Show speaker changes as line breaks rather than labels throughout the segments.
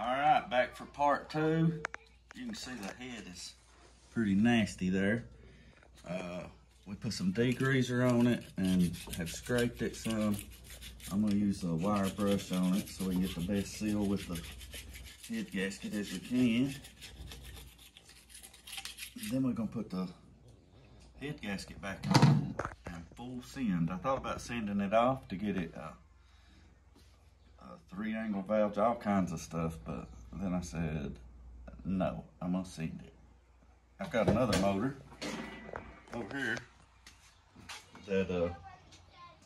All right, back for part two. You can see the head is pretty nasty there. We put some degreaser on it and have scraped it some. I'm gonna use a wire brush on it so we can get the best seal with the head gasket as we can. Then we're gonna put the head gasket back on and full send. I thought about sending it off to get it 3-angle valves, all kinds of stuff, but then I said, no, I'm gonna send it. I've got another motor over here that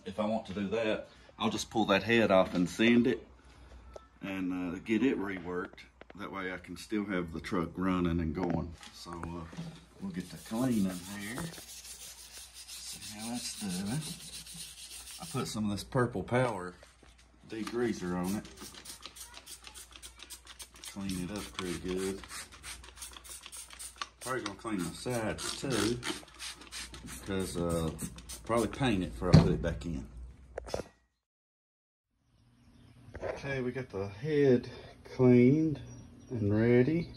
if I want to do that, I'll just pull that head off and send it and get it reworked. That way I can still have the truck running and going. So we'll get the cleaning here. See how that's doing. I put some of this Purple Power degreaser on it. Clean it up pretty good. Probably gonna clean the sides too, because probably paint it before I put it back in. Okay, we got the head cleaned and ready,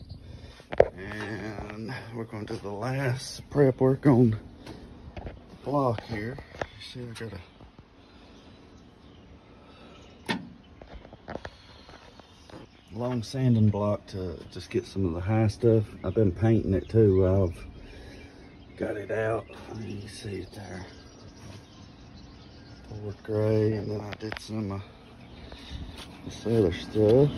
and we're going to do the last prep work on the block here. See, I got a long sanding block to just get some of the high stuff. I've been painting it too. I've got it out. You can see it there. Forward gray, and then I did some of this other stuff.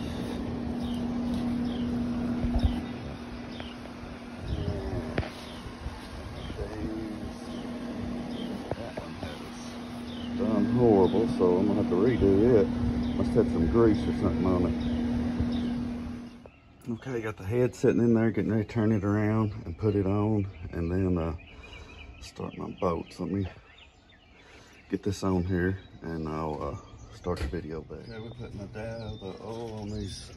Done horrible, so I'm gonna have to redo it. Must have some grease or something on it. Okay, got the head sitting in there, getting ready to turn it around and put it on, and then start my bolts. Let me get this on here, and I'll start the video back. Okay, we're putting the oil on these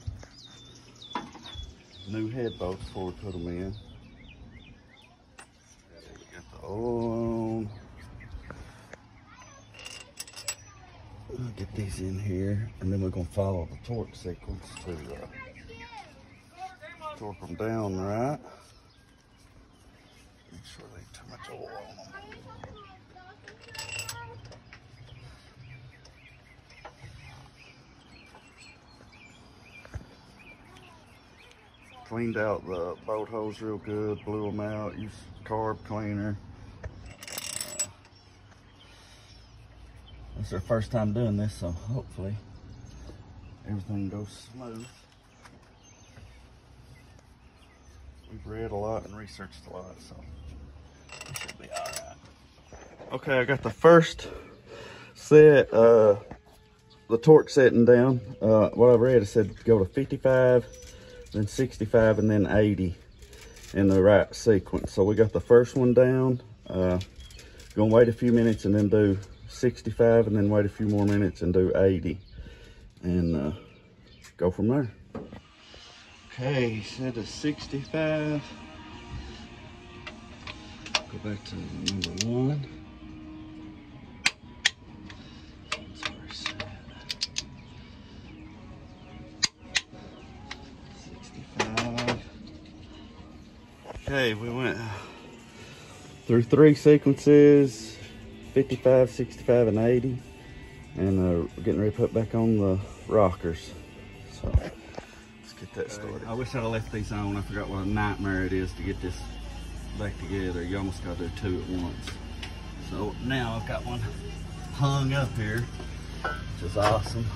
new head bolts before we put them in. Okay, we got the oil on. I'll get these in here, and then we're gonna follow the torque sequence to torque them down right. Make sure they ain't too much oil on them. Cleaned out the bolt holes real good, blew them out, used carb cleaner. It's our first time doing this, so hopefully everything goes smooth. We've read a lot and researched a lot, so it should be all right. Okay, I got the first set, the torque setting down. What I've read, it said go to 55, then 65, and then 80 in the right sequence. So we got the first one down. Gonna wait a few minutes and then do 65, and then wait a few more minutes and do 80, and go from there. Okay, set to 65. Go back to number 1. That's where it's set. 65. Okay, we went through 3 sequences, 55, 65, and 80, and we're getting ready to put back on the rockers. So let's get that started. I wish I'd have left these on. I forgot what a nightmare it is to get this back together. You almost got to do 2 at once. So now I've got one hung up here, which is awesome.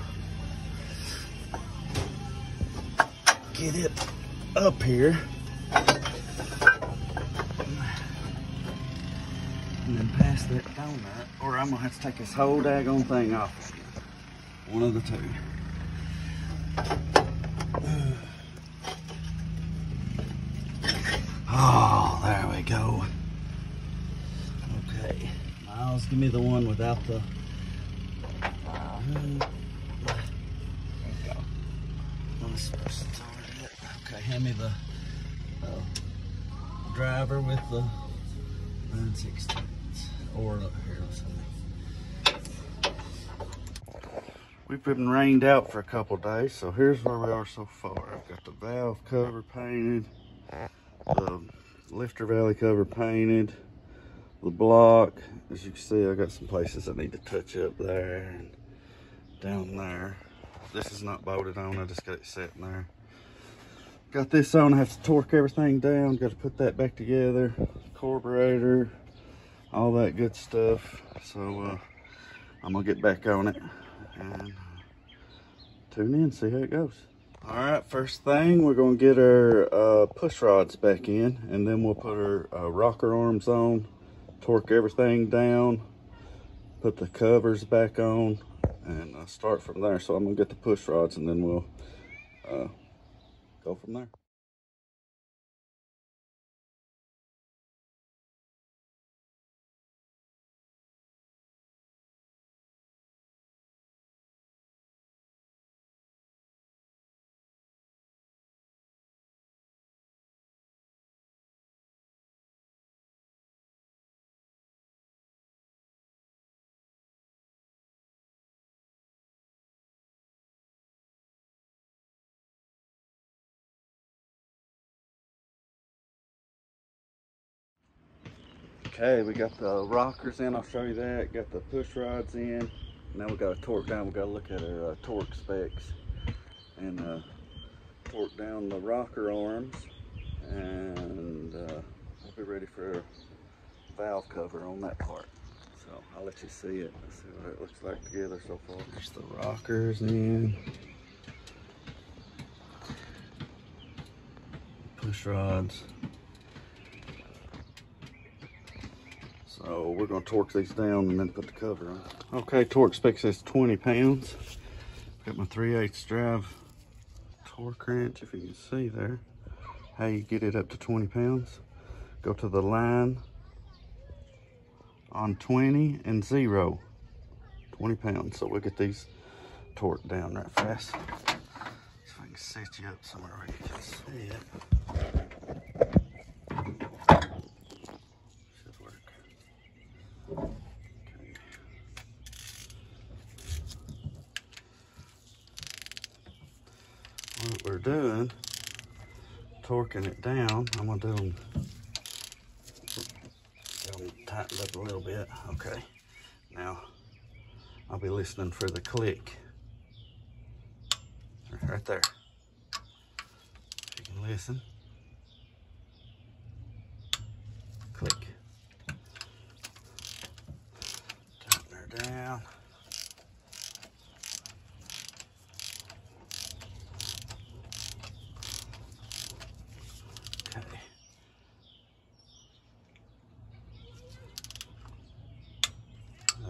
Get it up here. And then pass that donut, or I'm gonna have to take this whole daggone thing off again. One of the two. Oh, there we go. Okay, Miles, give me the one without the. There we go. Okay, hand me the driver with the 9/16. Or here, let's see. We've been rained out for a couple days, so here's where we are so far. I've got the valve cover painted, the lifter valley cover painted, the block. As you can see, I got some places I need to touch up there and down there. This is not bolted on, I just got it sitting there. Got this on, I have to torque everything down, got to put that back together, carburetor, all that good stuff. So I'm gonna get back on it and tune in, see how it goes. All right, first thing, we're gonna get our push rods back in, and then we'll put our rocker arms on, torque everything down, put the covers back on, and start from there. So I'm gonna get the push rods, and then we'll go from there. Okay, we got the rockers in, I'll show you that. Got the push rods in. Now we got to torque down, we got to look at our torque specs and torque down the rocker arms, and we'll be ready for a valve cover on that part. So I'll let you see it, see what it looks like together so far. There's the rockers in. Push rods. So we're going to torque these down and then put the cover on. Okay, torque spec says 20 pounds. Got my 3/8 drive torque wrench, if you can see there. How you get it up to 20 pounds. Go to the line on 20 and 0. 20 pounds. So we'll get these torqued down right fast. So I can set you up somewhere where you can see it. What we're doing, torquing it down, I'm gonna do them tightened up a little bit. Okay, now I'll be listening for the click right there. If you can listen, click. Tighten her down.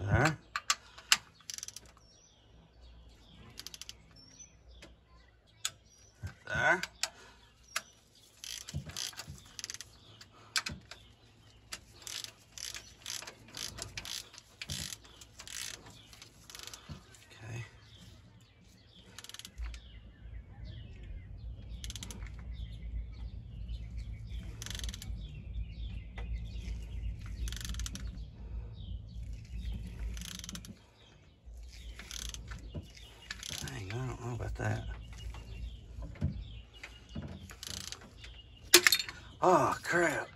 There. There. Okay. Dang, I don't know about that. Oh, crap.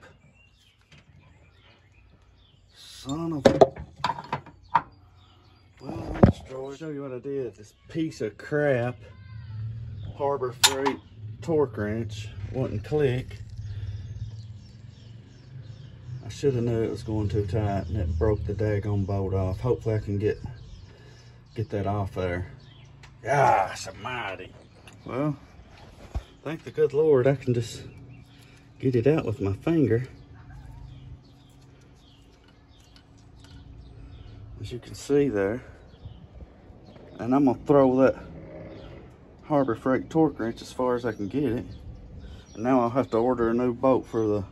Son of a... Well, I'm destroyed. Show you what I did. This piece of crap Harbor Freight torque wrench wouldn't click. I should have knew it was going too tight, and it broke the daggone bolt off. Hopefully I can get that off there. Gosh almighty. Well, thank the good Lord I can just get it out with my finger. As you can see there. And I'm gonna throw that Harbor Freight torque wrench as far as I can get it. And now I'll have to order a new bolt for the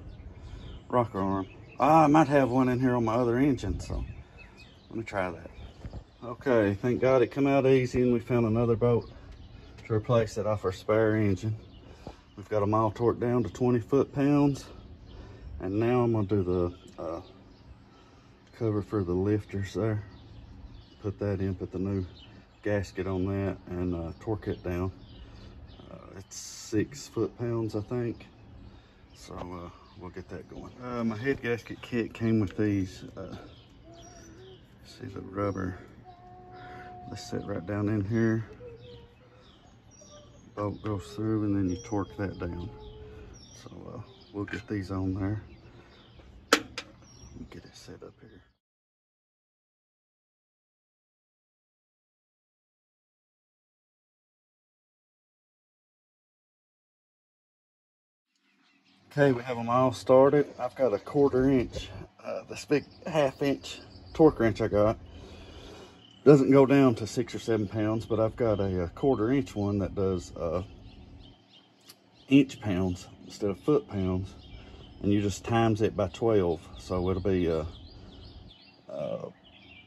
rocker arm. I might have one in here on my other engine, so let me try that. Okay, thank God it come out easy, and we found another bolt to replace it off our spare engine. We've got them all torqued down to 20 foot-pounds, and now I'm gonna do the cover for the lifters there. Put that in, put the new gasket on that and torque it down. It's 6 foot-pounds, I think. So we'll get that going. My head gasket kit came with these. See the rubber. They sit right down in here. Bolt goes through and then you torque that down. So we'll get these on there. Get it set up here. Okay, we have them all started. I've got a 1/4 inch, this big 1/2 inch torque wrench I got. Doesn't go down to 6 or 7 pounds, but I've got a 1/4 inch one that does inch pounds instead of foot pounds, and you just times it by 12. So it'll be,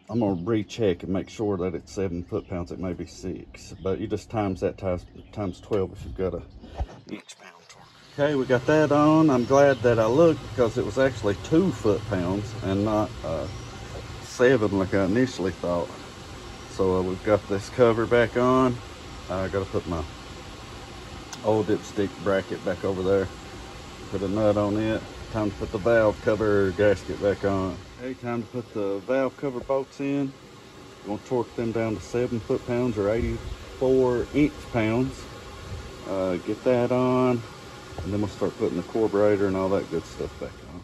I'm gonna recheck and make sure that it's 7 foot-pounds. It may be 6, but you just times that times 12 if you've got a inch pound torque. Okay, we got that on. I'm glad that I looked because it was actually 2 foot-pounds and not 7 like I initially thought. So we've got this cover back on. I gotta put my old dipstick bracket back over there. Put a nut on it. Time to put the valve cover gasket back on. Okay, time to put the valve cover bolts in. We're gonna torque them down to 7 foot-pounds or 84 inch-pounds. Get that on, and then we'll start putting the carburetor and all that good stuff back on.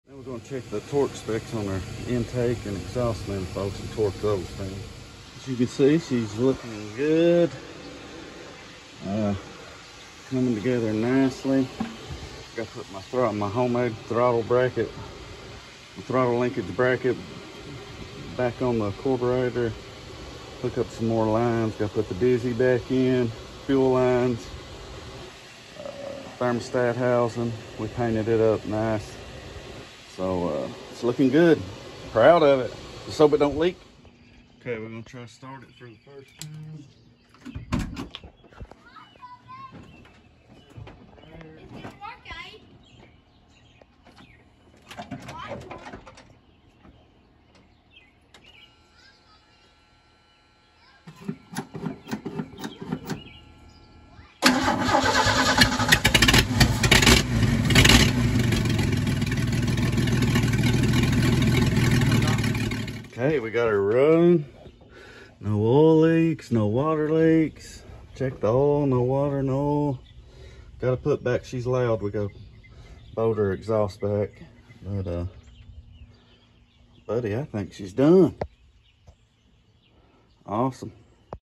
Then we're gonna check the torque specs on our intake and exhaust manifolds and torque those things. As you can see, she's looking good. Coming together nicely. Got to put my homemade throttle bracket, the throttle linkage bracket back on the carburetor. Hook up some more lines. Got to put the dizzy back in, fuel lines, thermostat housing. We painted it up nice. So it's looking good. Proud of it. Just hope it don't leak. Okay, we're gonna try to start it for the first time. Okay, we got her running. No oil leaks, no water leaks. Check the oil, no water, no oil. Gotta put back, she's loud. We gotta bolt her exhaust back. But buddy, I think she's done. Awesome.